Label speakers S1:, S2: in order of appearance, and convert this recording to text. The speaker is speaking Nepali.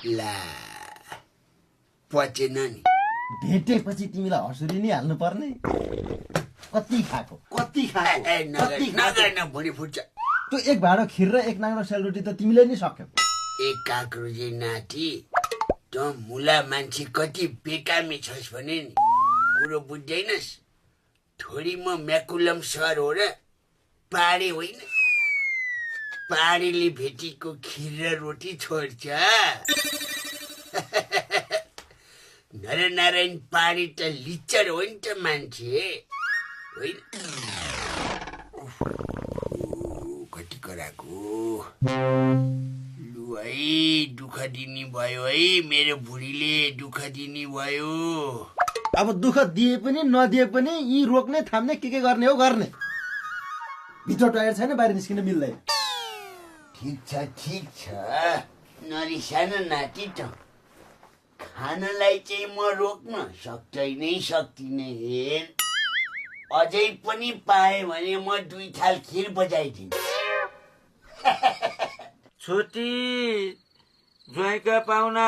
S1: ला पचेन नि
S2: भेटेपछि तिमीलाई हँसुरी नि हाल्नु पर्ने कति खाएको
S1: नगर भुँडी फुट्छ
S2: त्यो एक भाँडो खिर र एक नाङ्लो सेलरोटी त तिमीले नि सक्यौ
S1: एक काक्रोजे नाति त मुला मान्छे कति बेकामी छस् भने नि कुरो बुझ्दैनस् थोडी म म्याकुलम सर हो र पाडे होइन पाडेले भेटेको खिर र रोटी छोड्छ नरनारायण पाडे त लिचर हो नि त मान्छे होइन कति कराको लु है दुःख दिने भयो है मेरो बुढीले दुःख दिने भयो
S2: अब दुःख दिए पनि नदिए पनि यी रोक्ने थाम्ने के गर्ने हो गर्ने भित्र टायर छैन बाहिर निस्किन मिल्दैन
S1: ठिक छ नरिसान नाति त खानलाई चाहिँ म रोक्न सक्दै नै सक्दिनँ हेर अझै पनि पाएँ भने म 2 थाल खिर बजाइदिन्छु
S3: छुट्टी ज्वाइँका पाहुना